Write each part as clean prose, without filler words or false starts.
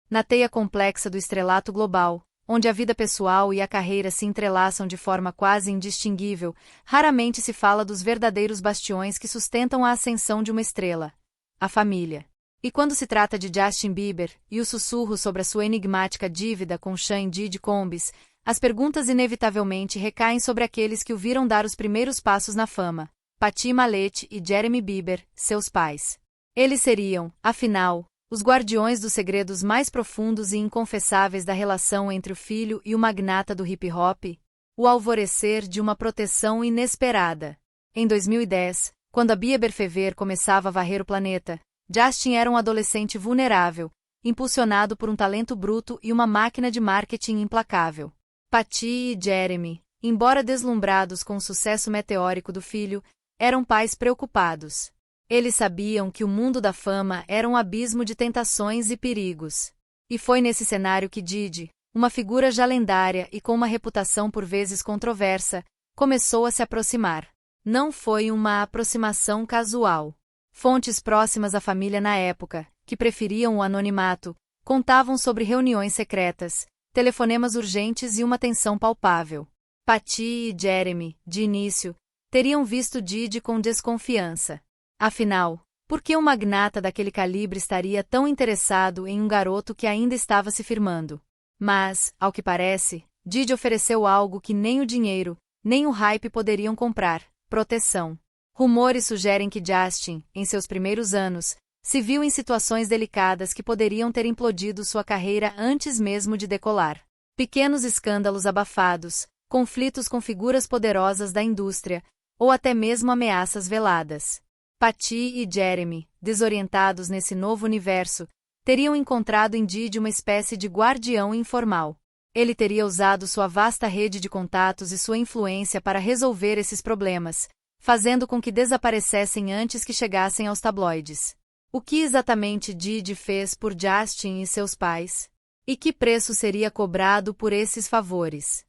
Na teia complexa do estrelato global, onde a vida pessoal e a carreira se entrelaçam de forma quase indistinguível, raramente se fala dos verdadeiros bastiões que sustentam a ascensão de uma estrela: a família. E quando se trata de Justin Bieber e o sussurro sobre a sua enigmática dívida com Sean Diddy Combs, as perguntas inevitavelmente recaem sobre aqueles que o viram dar os primeiros passos na fama: Patty Malete e Jeremy Bieber, seus pais. Eles seriam, afinal, os guardiões dos segredos mais profundos e inconfessáveis da relação entre o filho e o magnata do hip-hop, o alvorecer de uma proteção inesperada. Em 2010, quando a Bieber Fever começava a varrer o planeta, Justin era um adolescente vulnerável, impulsionado por um talento bruto e uma máquina de marketing implacável. Patty e Jeremy, embora deslumbrados com o sucesso meteórico do filho, eram pais preocupados. Eles sabiam que o mundo da fama era um abismo de tentações e perigos. E foi nesse cenário que Diddy, uma figura já lendária e com uma reputação por vezes controversa, começou a se aproximar. Não foi uma aproximação casual. Fontes próximas à família na época, que preferiam o anonimato, contavam sobre reuniões secretas, telefonemas urgentes e uma tensão palpável. Patty e Jeremy, de início, teriam visto Diddy com desconfiança. Afinal, por que um magnata daquele calibre estaria tão interessado em um garoto que ainda estava se firmando? Mas, ao que parece, Diddy ofereceu algo que nem o dinheiro, nem o hype poderiam comprar: proteção. Rumores sugerem que Justin, em seus primeiros anos, se viu em situações delicadas que poderiam ter implodido sua carreira antes mesmo de decolar. Pequenos escândalos abafados, conflitos com figuras poderosas da indústria, ou até mesmo ameaças veladas. Patty e Jeremy, desorientados nesse novo universo, teriam encontrado em Diddy uma espécie de guardião informal. Ele teria usado sua vasta rede de contatos e sua influência para resolver esses problemas, fazendo com que desaparecessem antes que chegassem aos tabloides. O que exatamente Diddy fez por Justin e seus pais? E que preço seria cobrado por esses favores?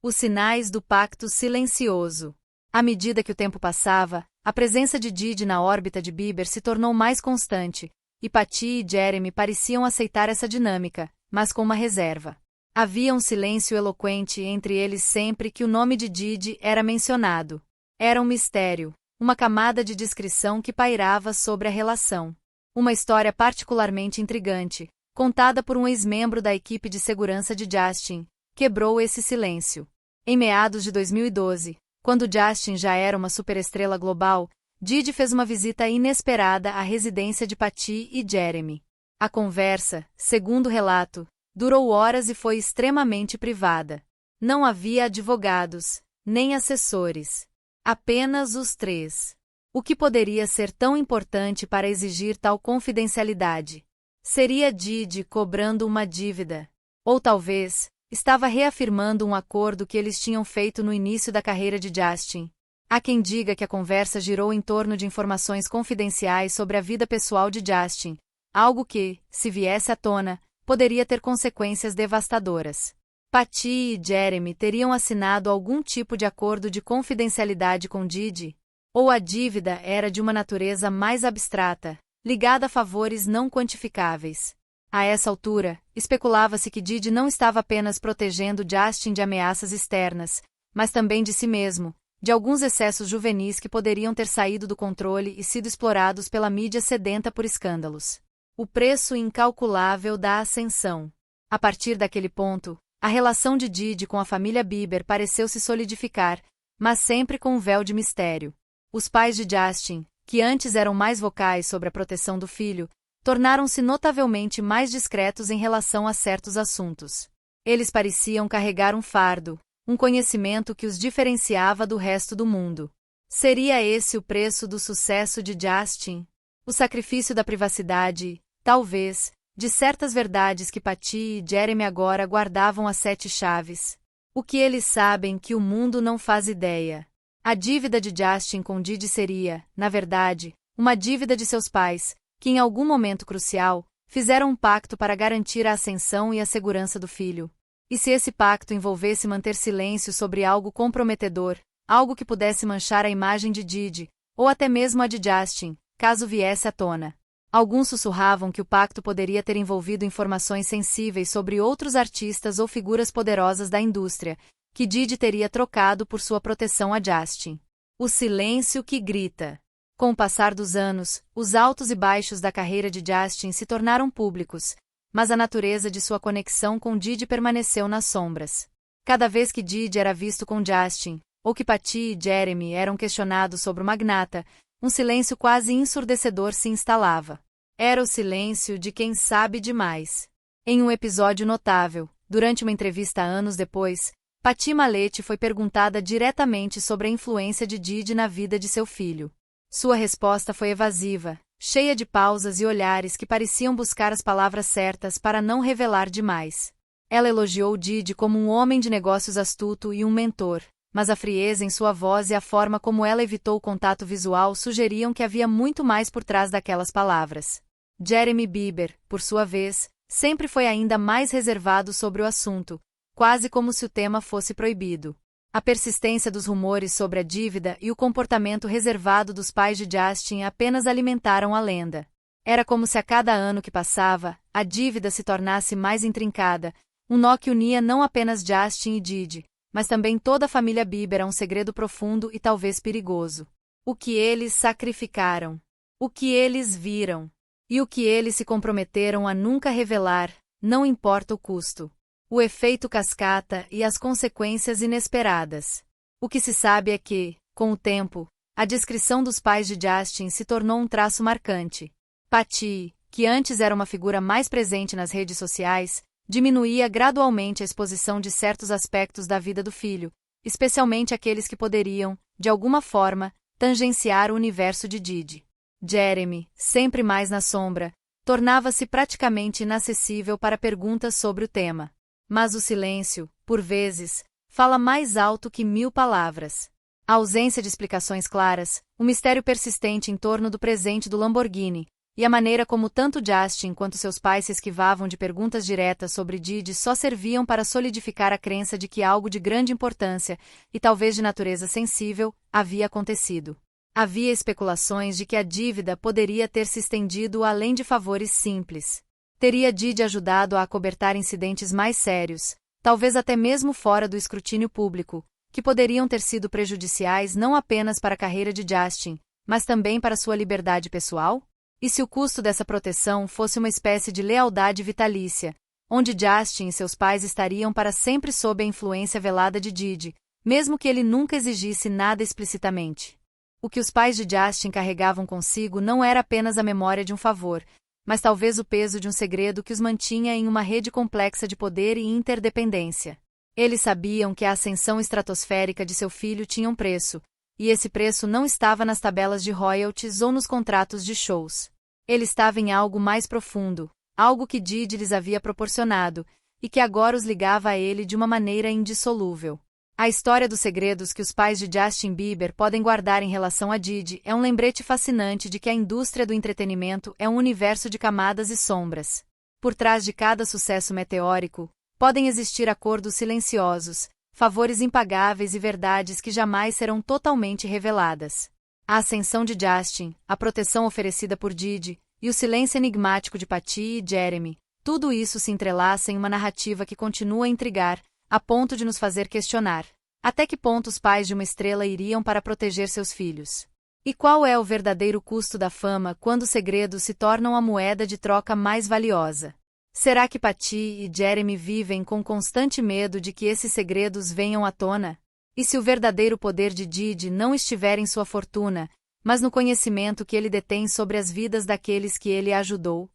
Os sinais do pacto silencioso. À medida que o tempo passava, a presença de Diddy na órbita de Bieber se tornou mais constante, e Patty e Jeremy pareciam aceitar essa dinâmica, mas com uma reserva. Havia um silêncio eloquente entre eles sempre que o nome de Diddy era mencionado. Era um mistério, uma camada de discrição que pairava sobre a relação. Uma história particularmente intrigante, contada por um ex-membro da equipe de segurança de Justin, quebrou esse silêncio. Em meados de 2012, quando Justin já era uma superestrela global, Diddy fez uma visita inesperada à residência de Patty e Jeremy. A conversa, segundo o relato, durou horas e foi extremamente privada. Não havia advogados, nem assessores. Apenas os três. O que poderia ser tão importante para exigir tal confidencialidade? Seria Diddy cobrando uma dívida? Ou talvez, estava reafirmando um acordo que eles tinham feito no início da carreira de Justin? Há quem diga que a conversa girou em torno de informações confidenciais sobre a vida pessoal de Justin, algo que, se viesse à tona, poderia ter consequências devastadoras. Patty e Jeremy teriam assinado algum tipo de acordo de confidencialidade com Diddy? Ou a dívida era de uma natureza mais abstrata, ligada a favores não quantificáveis? A essa altura, especulava-se que Diddy não estava apenas protegendo Justin de ameaças externas, mas também de si mesmo, de alguns excessos juvenis que poderiam ter saído do controle e sido explorados pela mídia sedenta por escândalos. O preço incalculável da ascensão. A partir daquele ponto, a relação de Diddy com a família Bieber pareceu se solidificar, mas sempre com um véu de mistério. Os pais de Justin, que antes eram mais vocais sobre a proteção do filho, tornaram-se notavelmente mais discretos em relação a certos assuntos. Eles pareciam carregar um fardo, um conhecimento que os diferenciava do resto do mundo. Seria esse o preço do sucesso de Justin? O sacrifício da privacidade, talvez, de certas verdades que Patty e Jeremy agora guardavam às 7 chaves. O que eles sabem que o mundo não faz ideia. A dívida de Justin com Diddy seria, na verdade, uma dívida de seus pais, que em algum momento crucial, fizeram um pacto para garantir a ascensão e a segurança do filho. E se esse pacto envolvesse manter silêncio sobre algo comprometedor, algo que pudesse manchar a imagem de Diddy, ou até mesmo a de Justin, caso viesse à tona? Alguns sussurravam que o pacto poderia ter envolvido informações sensíveis sobre outros artistas ou figuras poderosas da indústria, que Didi teria trocado por sua proteção a Justin. O silêncio que grita. Com o passar dos anos, os altos e baixos da carreira de Justin se tornaram públicos, mas a natureza de sua conexão com Didi permaneceu nas sombras. Cada vez que Didi era visto com Justin, ou que Patty e Jeremy eram questionados sobre o magnata, um silêncio quase ensurdecedor se instalava. Era o silêncio de quem sabe demais. Em um episódio notável, durante uma entrevista anos depois, Patty Malete foi perguntada diretamente sobre a influência de Didi na vida de seu filho. Sua resposta foi evasiva, cheia de pausas e olhares que pareciam buscar as palavras certas para não revelar demais. Ela elogiou Didi como um homem de negócios astuto e um mentor, mas a frieza em sua voz e a forma como ela evitou o contato visual sugeriam que havia muito mais por trás daquelas palavras. Jeremy Bieber, por sua vez, sempre foi ainda mais reservado sobre o assunto, quase como se o tema fosse proibido. A persistência dos rumores sobre a dívida e o comportamento reservado dos pais de Justin apenas alimentaram a lenda. Era como se a cada ano que passava, a dívida se tornasse mais intrincada, um nó que unia não apenas Justin e Didi, mas também toda a família Bieber a um segredo profundo e talvez perigoso. O que eles sacrificaram, o que eles viram, e o que eles se comprometeram a nunca revelar, não importa o custo. O efeito cascata e as consequências inesperadas. O que se sabe é que, com o tempo, a descrição dos pais de Justin se tornou um traço marcante. Patty, que antes era uma figura mais presente nas redes sociais, diminuía gradualmente a exposição de certos aspectos da vida do filho, especialmente aqueles que poderiam, de alguma forma, tangenciar o universo de Didi. Jeremy, sempre mais na sombra, tornava-se praticamente inacessível para perguntas sobre o tema. Mas o silêncio, por vezes, fala mais alto que 1000 palavras. A ausência de explicações claras, o mistério persistente em torno do presente do Lamborghini, e a maneira como tanto Justin quanto seus pais se esquivavam de perguntas diretas sobre Didi só serviam para solidificar a crença de que algo de grande importância, e talvez de natureza sensível, havia acontecido. Havia especulações de que a dívida poderia ter se estendido além de favores simples. Teria Didi ajudado a acobertar incidentes mais sérios, talvez até mesmo fora do escrutínio público, que poderiam ter sido prejudiciais não apenas para a carreira de Justin, mas também para sua liberdade pessoal? E se o custo dessa proteção fosse uma espécie de lealdade vitalícia, onde Justin e seus pais estariam para sempre sob a influência velada de Didi, mesmo que ele nunca exigisse nada explicitamente? O que os pais de Justin carregavam consigo não era apenas a memória de um favor, mas talvez o peso de um segredo que os mantinha em uma rede complexa de poder e interdependência. Eles sabiam que a ascensão estratosférica de seu filho tinha um preço, e esse preço não estava nas tabelas de royalties ou nos contratos de shows. Ele estava em algo mais profundo, algo que Didi lhes havia proporcionado, e que agora os ligava a ele de uma maneira indissolúvel. A história dos segredos que os pais de Justin Bieber podem guardar em relação a Didi é um lembrete fascinante de que a indústria do entretenimento é um universo de camadas e sombras. Por trás de cada sucesso meteórico, podem existir acordos silenciosos, favores impagáveis e verdades que jamais serão totalmente reveladas. A ascensão de Justin, a proteção oferecida por Didi, e o silêncio enigmático de Patty e Jeremy, tudo isso se entrelaça em uma narrativa que continua a intrigar, a ponto de nos fazer questionar. Até que ponto os pais de uma estrela iriam para proteger seus filhos? E qual é o verdadeiro custo da fama quando os segredos se tornam a moeda de troca mais valiosa? Será que Patty e Jeremy vivem com constante medo de que esses segredos venham à tona? E se o verdadeiro poder de Didi não estiver em sua fortuna, mas no conhecimento que ele detém sobre as vidas daqueles que ele ajudou?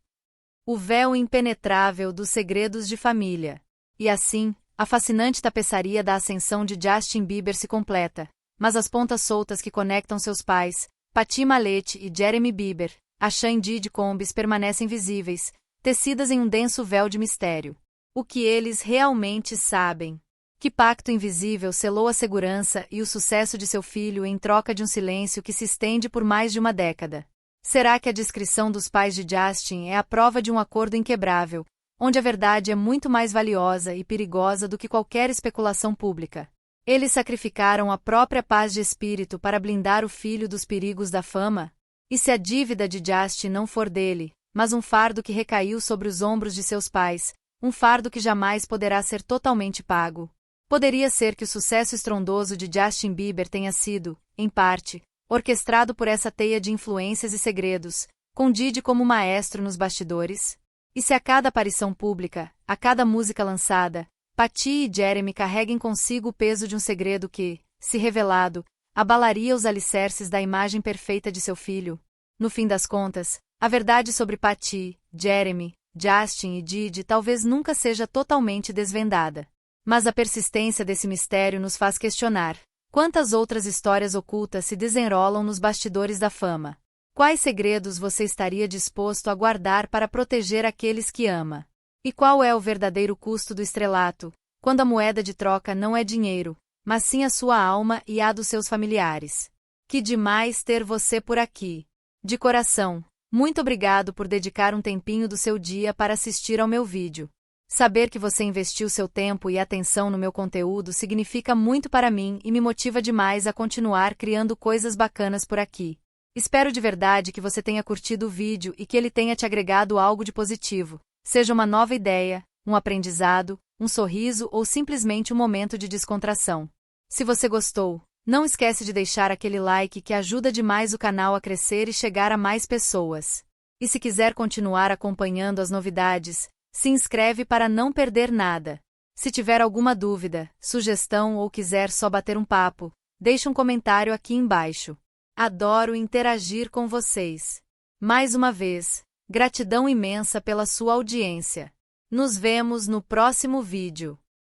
O véu impenetrável dos segredos de família. E assim, a fascinante tapeçaria da ascensão de Justin Bieber se completa, mas as pontas soltas que conectam seus pais, Patty Malete e Jeremy Bieber, a Sean Diddy Combs permanecem visíveis, tecidas em um denso véu de mistério. O que eles realmente sabem? Que pacto invisível selou a segurança e o sucesso de seu filho em troca de um silêncio que se estende por mais de uma década? Será que a descrição dos pais de Justin é a prova de um acordo inquebrável, onde a verdade é muito mais valiosa e perigosa do que qualquer especulação pública? Eles sacrificaram a própria paz de espírito para blindar o filho dos perigos da fama? E se a dívida de Justin não for dele, mas um fardo que recaiu sobre os ombros de seus pais, um fardo que jamais poderá ser totalmente pago? Poderia ser que o sucesso estrondoso de Justin Bieber tenha sido, em parte, orquestrado por essa teia de influências e segredos, com Diddy como maestro nos bastidores? E se a cada aparição pública, a cada música lançada, Patty e Jeremy carreguem consigo o peso de um segredo que, se revelado, abalaria os alicerces da imagem perfeita de seu filho? No fim das contas, a verdade sobre Patty, Jeremy, Justin e Diddy talvez nunca seja totalmente desvendada. Mas a persistência desse mistério nos faz questionar: quantas outras histórias ocultas se desenrolam nos bastidores da fama? Quais segredos você estaria disposto a guardar para proteger aqueles que ama? E qual é o verdadeiro custo do estrelato, quando a moeda de troca não é dinheiro, mas sim a sua alma e a dos seus familiares? Que demais ter você por aqui! De coração, muito obrigado por dedicar um tempinho do seu dia para assistir ao meu vídeo. Saber que você investiu seu tempo e atenção no meu conteúdo significa muito para mim e me motiva demais a continuar criando coisas bacanas por aqui. Espero de verdade que você tenha curtido o vídeo e que ele tenha te agregado algo de positivo, seja uma nova ideia, um aprendizado, um sorriso ou simplesmente um momento de descontração. Se você gostou, não esquece de deixar aquele like que ajuda demais o canal a crescer e chegar a mais pessoas. E se quiser continuar acompanhando as novidades, se inscreve para não perder nada. Se tiver alguma dúvida, sugestão ou quiser só bater um papo, deixe um comentário aqui embaixo. Adoro interagir com vocês. Mais uma vez, gratidão imensa pela sua audiência. Nos vemos no próximo vídeo.